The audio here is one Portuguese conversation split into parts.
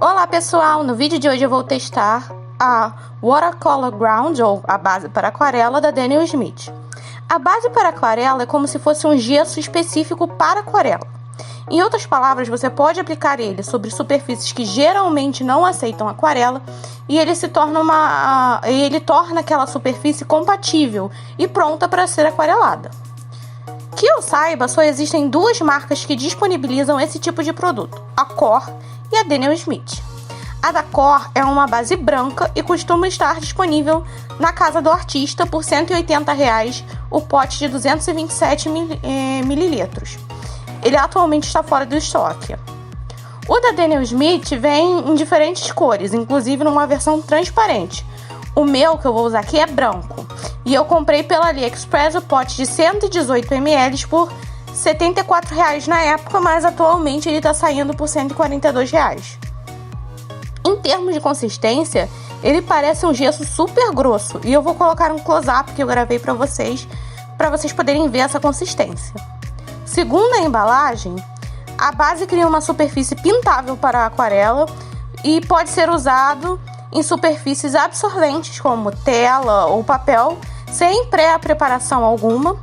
Olá pessoal, no vídeo de hoje eu vou testar a Watercolor Ground, ou a base para aquarela da Daniel Smith. A base para aquarela é como se fosse um gesso específico para aquarela. Em outras palavras, você pode aplicar ele sobre superfícies que geralmente não aceitam aquarela e ele torna aquela superfície compatível e pronta para ser aquarelada. Que eu saiba, só existem duas marcas que disponibilizam esse tipo de produto, a Cor e a Daniel Smith. A da Cor é uma base branca e costuma estar disponível na casa do artista por R$ 180 o pote de 227 ml. Ele atualmente está fora do estoque. O da Daniel Smith vem em diferentes cores, inclusive numa versão transparente. O meu, que eu vou usar aqui, é branco. E eu comprei pela AliExpress o pote de 118 ml por R$ 74 na época, mas atualmente ele está saindo por R$ 142. Em termos de consistência, ele parece um gesso super grosso. E eu vou colocar um close-up que eu gravei para vocês poderem ver essa consistência. Segundo a embalagem, a base cria uma superfície pintável para a aquarela e pode ser usado em superfícies absorventes como tela ou papel, sem pré-preparação alguma,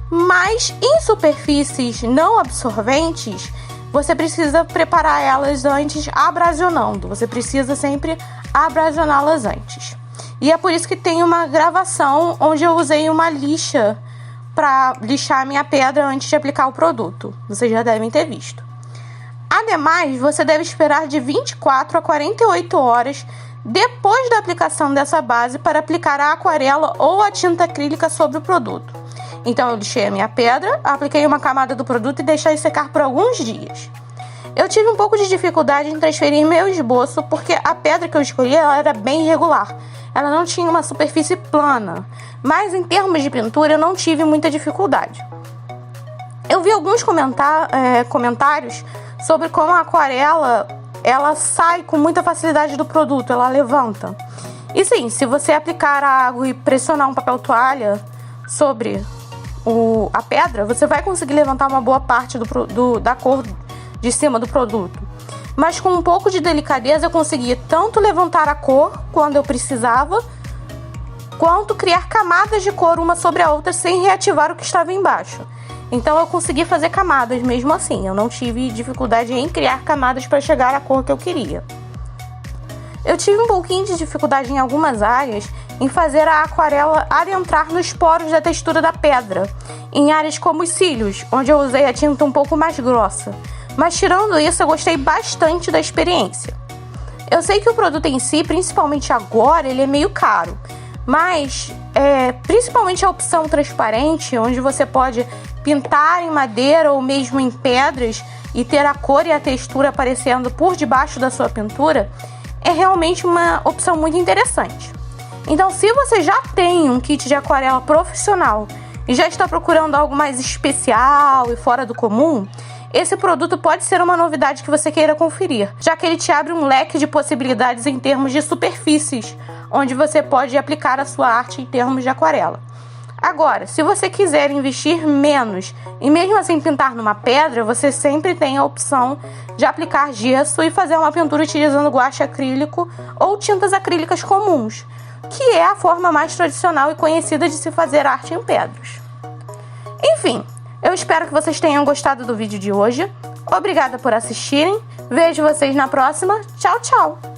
mas em superfícies não absorventes, você precisa preparar elas antes abrasionando, você precisa sempre abrasioná-las antes. E é por isso que tem uma gravação onde eu usei uma lixa para lixar a minha pedra antes de aplicar o produto. Vocês já devem ter visto. Ademais, você deve esperar de 24 a 48 horas depois da aplicação dessa base para aplicar a aquarela ou a tinta acrílica sobre o produto. Então eu lixei a minha pedra, apliquei uma camada do produto e deixei secar por alguns dias. Eu tive um pouco de dificuldade em transferir meu esboço porque a pedra que eu escolhi ela era bem irregular. Ela não tinha uma superfície plana, mas em termos de pintura eu não tive muita dificuldade. Eu vi alguns comentários sobre como a aquarela ela sai com muita facilidade do produto, ela levanta. E sim, se você aplicar a água e pressionar um papel toalha sobre a pedra, você vai conseguir levantar uma boa parte da cor de cima do produto. Mas com um pouco de delicadeza eu consegui tanto levantar a cor quando eu precisava, quanto criar camadas de cor uma sobre a outra sem reativar o que estava embaixo. Então eu consegui fazer camadas mesmo assim, eu não tive dificuldade em criar camadas para chegar à cor que eu queria. Eu tive um pouquinho de dificuldade em algumas áreas em fazer a aquarela adentrar nos poros da textura da pedra, em áreas como os cílios, onde eu usei a tinta um pouco mais grossa. Mas tirando isso, eu gostei bastante da experiência. Eu sei que o produto em si, principalmente agora, ele é meio caro, mas principalmente a opção transparente, onde você pode pintar em madeira ou mesmo em pedras e ter a cor e a textura aparecendo por debaixo da sua pintura, é realmente uma opção muito interessante. Então, se você já tem um kit de aquarela profissional e já está procurando algo mais especial e fora do comum, esse produto pode ser uma novidade que você queira conferir, já que ele te abre um leque de possibilidades em termos de superfícies, onde você pode aplicar a sua arte em termos de aquarela. Agora, se você quiser investir menos e mesmo assim pintar numa pedra, você sempre tem a opção de aplicar gesso e fazer uma pintura utilizando guache acrílico ou tintas acrílicas comuns, que é a forma mais tradicional e conhecida de se fazer arte em pedras. Enfim, eu espero que vocês tenham gostado do vídeo de hoje. Obrigada por assistirem. Vejo vocês na próxima. Tchau, tchau!